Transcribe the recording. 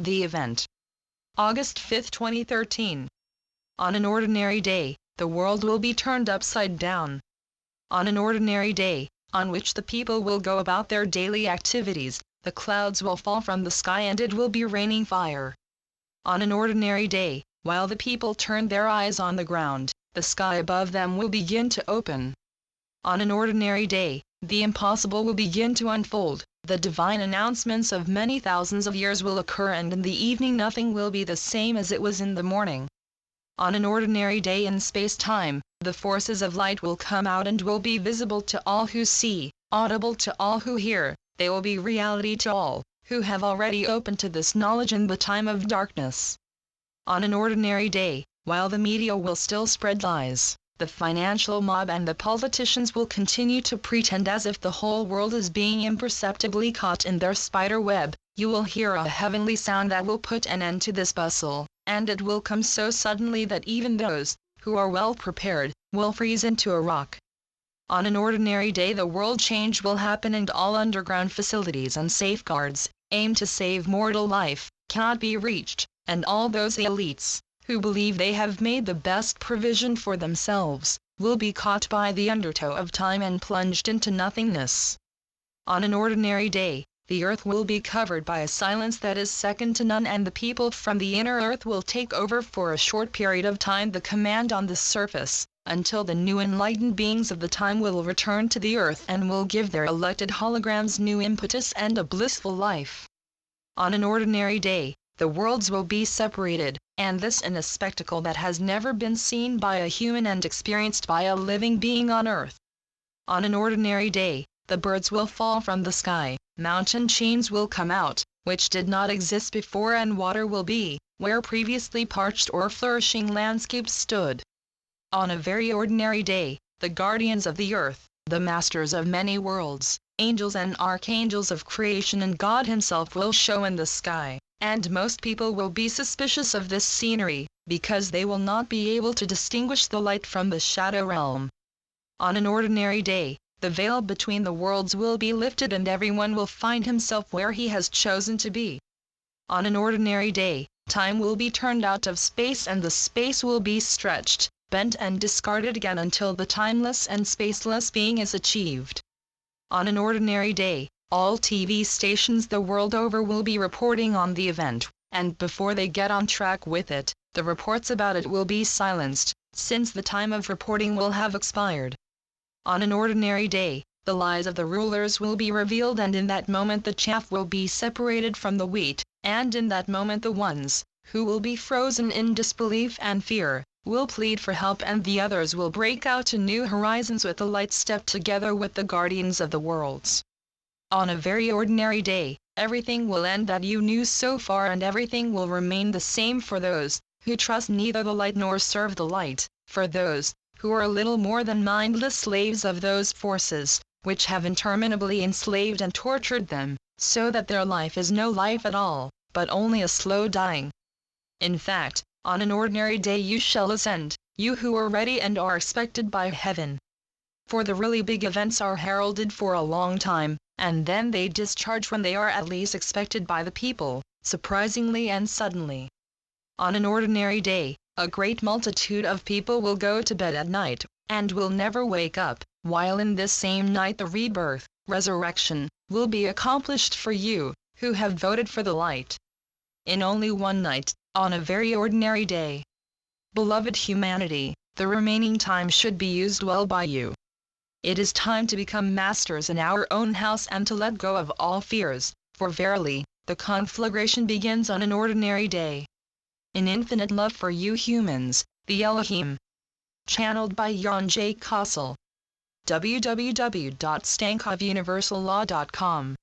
The event. August 5, 2013. On an ordinary day, the world will be turned upside down. On an ordinary day, on which the people will go about their daily activities, the clouds will fall from the sky and it will be raining fire. On an ordinary day, while the people turn their eyes on the ground, the sky above them will begin to open. On an ordinary day, the impossible will begin to unfold, the divine announcements of many thousands of years will occur, and in the evening nothing will be the same as it was in the morning. On an ordinary day in space-time, the forces of light will come out and will be visible to all who see, audible to all who hear, they will be reality to all who have already opened to this knowledge in the time of darkness. On an ordinary day, while the media will still spread lies, the financial mob and the politicians will continue to pretend as if the whole world is being imperceptibly caught in their spider web, you will hear a heavenly sound that will put an end to this bustle, and it will come so suddenly that even those who are well prepared will freeze into a rock. On an ordinary day the world change will happen, and all underground facilities and safeguards, aimed to save mortal life, cannot be reached, and all those elites who believe they have made the best provision for themselves, will be caught by the undertow of time and plunged into nothingness. On an ordinary day, the earth will be covered by a silence that is second to none, and the people from the inner earth will take over for a short period of time the command on the surface, until the new enlightened beings of the time will return to the earth and will give their elected holograms new impetus and a blissful life. On an ordinary day, the worlds will be separated, and this in a spectacle that has never been seen by a human and experienced by a living being on earth. On an ordinary day, the birds will fall from the sky, mountain chains will come out, which did not exist before, and water will be, where previously parched or flourishing landscapes stood. On a very ordinary day, the guardians of the earth, the masters of many worlds, angels and archangels of creation and God himself will show in the sky, and most people will be suspicious of this scenery, because they will not be able to distinguish the light from the shadow realm. On an ordinary day, the veil between the worlds will be lifted and everyone will find himself where he has chosen to be. On an ordinary day, time will be turned out of space and the space will be stretched, bent and discarded again until the timeless and spaceless being is achieved. On an ordinary day, all TV stations the world over will be reporting on the event, and before they get on track with it, the reports about it will be silenced, since the time of reporting will have expired. On an ordinary day, the lies of the rulers will be revealed, and in that moment the chaff will be separated from the wheat, and in that moment the ones who will be frozen in disbelief and fear will plead for help, and the others will break out to new horizons with the light step together with the guardians of the worlds. On a very ordinary day, everything will end that you knew so far, and everything will remain the same for those who trust neither the light nor serve the light, for those who are little more than mindless slaves of those forces which have interminably enslaved and tortured them, so that their life is no life at all, but only a slow dying. In fact, on an ordinary day you shall ascend, you who are ready and are expected by heaven. For the really big events are heralded for a long time, and then they discharge when they are at least expected by the people, surprisingly and suddenly. On an ordinary day, a great multitude of people will go to bed at night, and will never wake up, while in this same night the rebirth, resurrection, will be accomplished for you, who have voted for the light. In only one night, on a very ordinary day. Beloved humanity, the remaining time should be used well by you. It is time to become masters in our own house and to let go of all fears, for verily, the conflagration begins on an ordinary day. In infinite love for you humans, the Elohim. Channeled by Jan J. Kossel. www.stankofuniversallaw.com